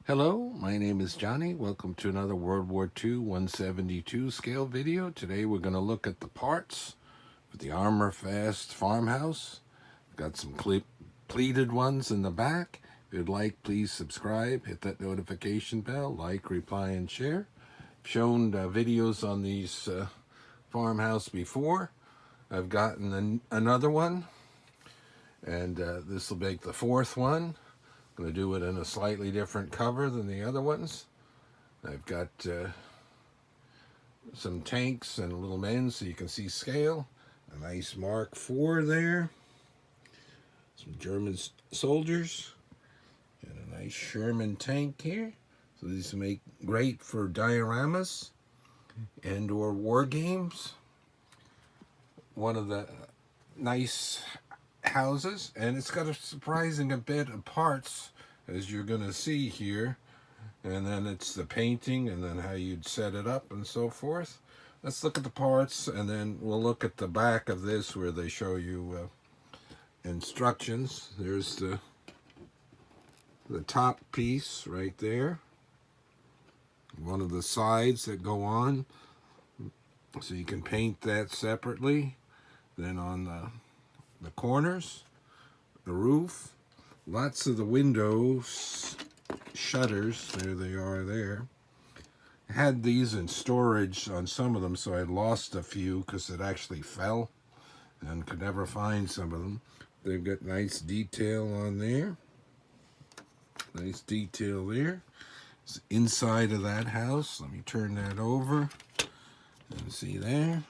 Hello, my name is Johnny. Welcome to another World War II 172 scale video. Today we're going to look at the parts for the Armourfast farmhouse. Got some pleated ones in the back. If you'd like, please subscribe, hit that notification bell, like, reply, and share. I've shown videos on these farmhouse before. I've gotten another one, and this will make the fourth one. I'm going to do it in a slightly different cover than the other ones. I've got some tanks and little men so you can see scale. A nice Mark IV there. Some German soldiers. And a nice Sherman tank here. So these make great for dioramas and or war games. One of the nice houses, and it's got a surprising bit of parts, as you're going to see here, and then it's the painting and then how you'd set it up and so forth. Let's look at the parts, and then we'll look at the back of this where they show you instructions. There's the top piece right there, one of the sides that go on, so you can paint that separately. Then on the corners, the roof, lots of the windows, shutters, there they are there. I had these in storage on some of them, so I lost a few because it actually fell and could never find some of them. They've got nice detail on there. Nice detail there. It's inside of that house. Let me turn that over and see there.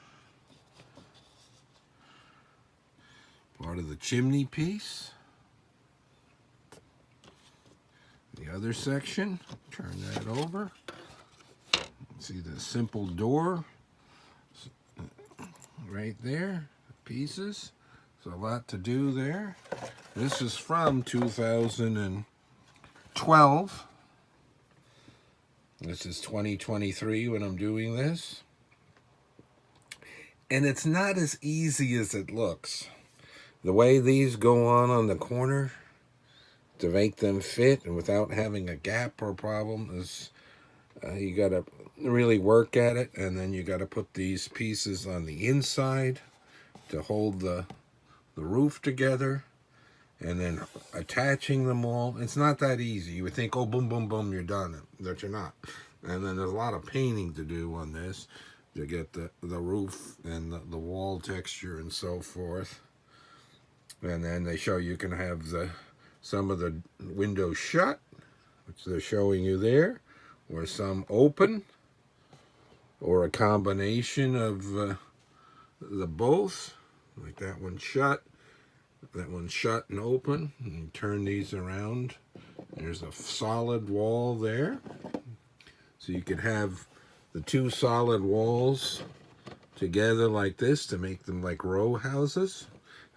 Part of the chimney piece. The other section, turn that over. See the simple door right there, pieces. So a lot to do there. This is from 2012. This is 2023 when I'm doing this. And it's not as easy as it looks. The way these go on the corner to make them fit and without having a gap or problem is you got to really work at it, and then you got to put these pieces on the inside to hold the roof together, and then attaching them all. It's not that easy. You would think, oh, boom, boom, boom, you're done, but you're not. And then there's a lot of painting to do on this to get the roof and the wall texture and so forth. And then they show you can have some of the windows shut, which they're showing you there, or some open, or a combination of the both, like that one shut and open. And you turn these around. There's a solid wall there. So you could have the two solid walls together like this to make them like row houses.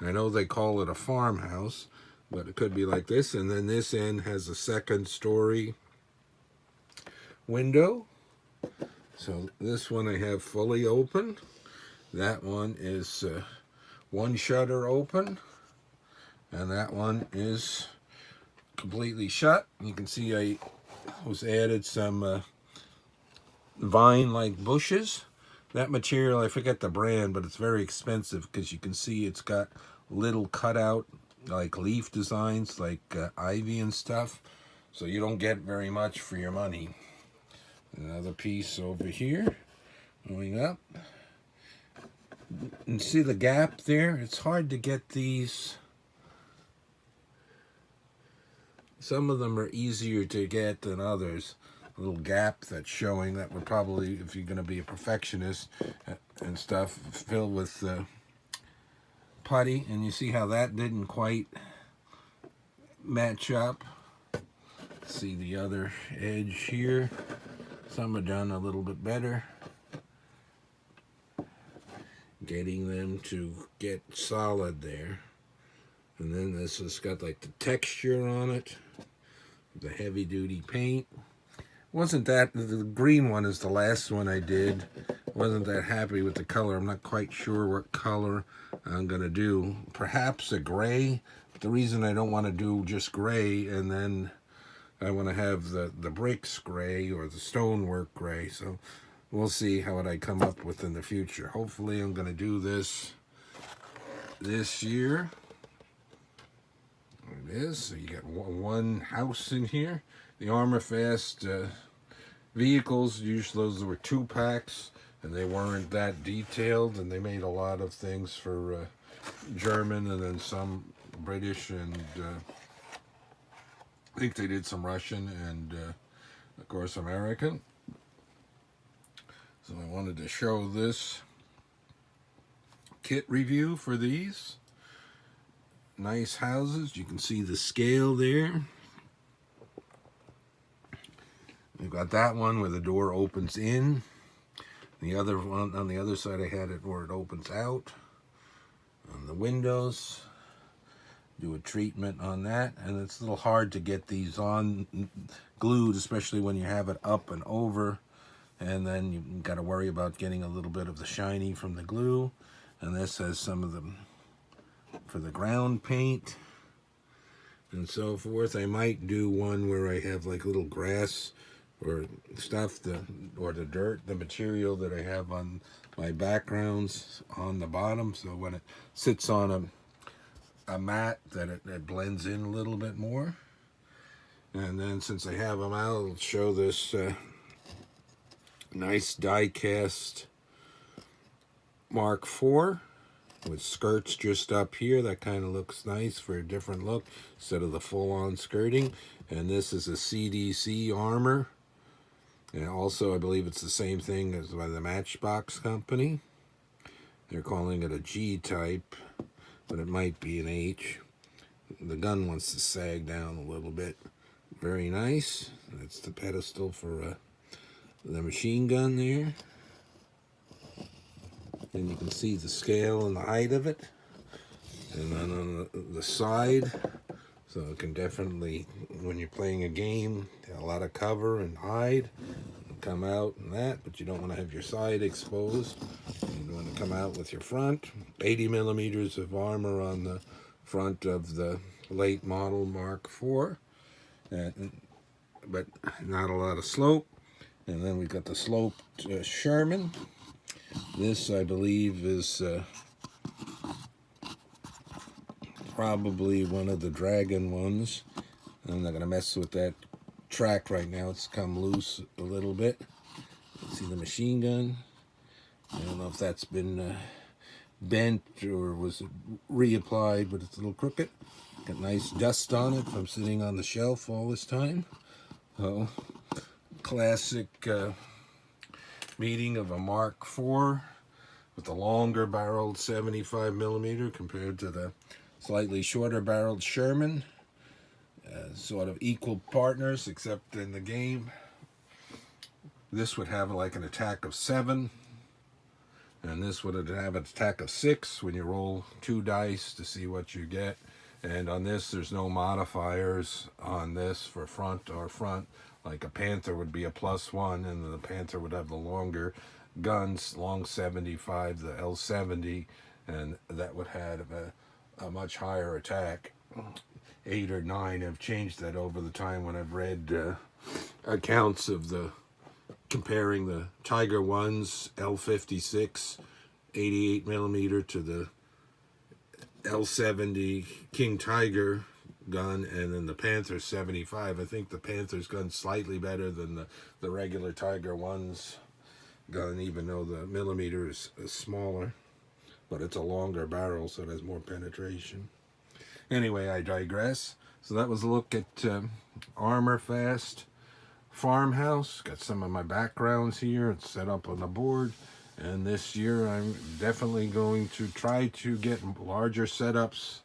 I know they call it a farmhouse, but it could be like this. And then this end has a second story window. So this one I have fully open. That one is one shutter open. And that one is completely shut. You can see I was added some vine-like bushes. That material, I forget the brand, but it's very expensive because you can see it's got little cutout like leaf designs like ivy and stuff. So you don't get very much for your money. Another piece over here going up. And see the gap there? It's hard to get these. Some of them are easier to get than others. Little gap that's showing that would probably, if you're going to be a perfectionist and stuff, filled with putty. And you see how that didn't quite match up. See the other edge here. Some are done a little bit better. Getting them to get solid there. And then this has got like the texture on it. The heavy duty paint. Wasn't that, the green one is the last one I did. Wasn't that happy with the color. I'm not quite sure what color I'm going to do. Perhaps a gray. But the reason I don't want to do just gray and then I want to have the bricks gray or the stonework gray. So we'll see how I come up with in the future. Hopefully I'm going to do this year. There it is. So you got one house in here. The Armourfast vehicles, usually those were 2-packs, and they weren't that detailed, and they made a lot of things for German and then some British, and I think they did some Russian and of course American. So I wanted to show this kit review for these. Nice houses. You can see the scale there. We've got that one where the door opens in. The other one on the other side, I had it where it opens out. On the windows, do a treatment on that, and it's a little hard to get these on glued, especially when you have it up and over, and then you got to worry about getting a little bit of the shiny from the glue. And this has some of them for the ground paint and so forth. I might do one where I have like little grass or stuff, or the dirt, the material that I have on my backgrounds on the bottom, so when it sits on a mat that it blends in a little bit more. And then since I have them out, I'll show this nice die cast Mark IV with skirts just up here. That kind of looks nice for a different look instead of the full-on skirting. And this is a CDC armor. And also, I believe it's the same thing as by the Matchbox company. They're calling it a G type, but it might be an H. The gun wants to sag down a little bit. Very nice. That's the pedestal for the machine gun there. And you can see the scale and the height of it. And then on the side, so it can definitely, when you're playing a game, a lot of cover and hide, and come out and that, but you don't want to have your side exposed. You want to come out with your front. 80 millimeters of armor on the front of the late model Mark IV, but not a lot of slope. And then we've got the sloped Sherman. This, I believe, is probably one of the Dragon ones. I'm not going to mess with that track right now. It's come loose a little bit. See the machine gun? I don't know if that's been bent or was reapplied, but it's a little crooked. Got nice dust on it from sitting on the shelf all this time. So, classic meeting of a Mark IV with the longer barreled 75 millimeter compared to the slightly shorter barreled Sherman. Sort of equal partners, except in the game this would have like an attack of 7, and this would have an attack of 6 when you roll 2 dice to see what you get. And on this, there's no modifiers on this for front or front. Like a Panther would be a +1, and the Panther would have the longer guns, long 75, the L70, and that would have a much higher attack. 8 or 9 have changed that over the time when I've read accounts of comparing the Tiger 1's L56 88 millimeter to the L70 King Tiger gun, and then the Panther 75. I think the Panther's gun's slightly better than the regular Tiger 1's gun, even though the millimeter is smaller, but it's a longer barrel, so it has more penetration. Anyway, I digress. So that was a look at Armourfast Farmhouse. Got some of my backgrounds here. It's set up on the board. And this year I'm definitely going to try to get larger setups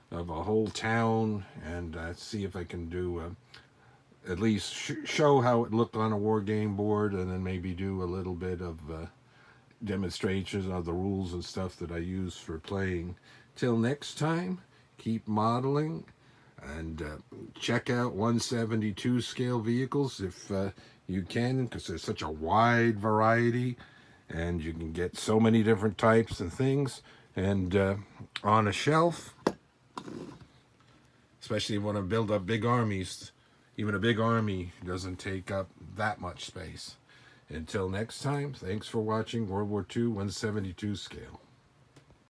of a whole town and see if I can do at least show how it looked on a war game board, and then maybe do a little bit of demonstrations of the rules and stuff that I use for playing. Till next time, keep modeling, and check out 172 scale vehicles if you can, because there's such a wide variety and you can get so many different types and things. And on a shelf, especially if you want to build up big armies, Even a big army doesn't take up that much space. Until next time, thanks for watching World War II 172 scale.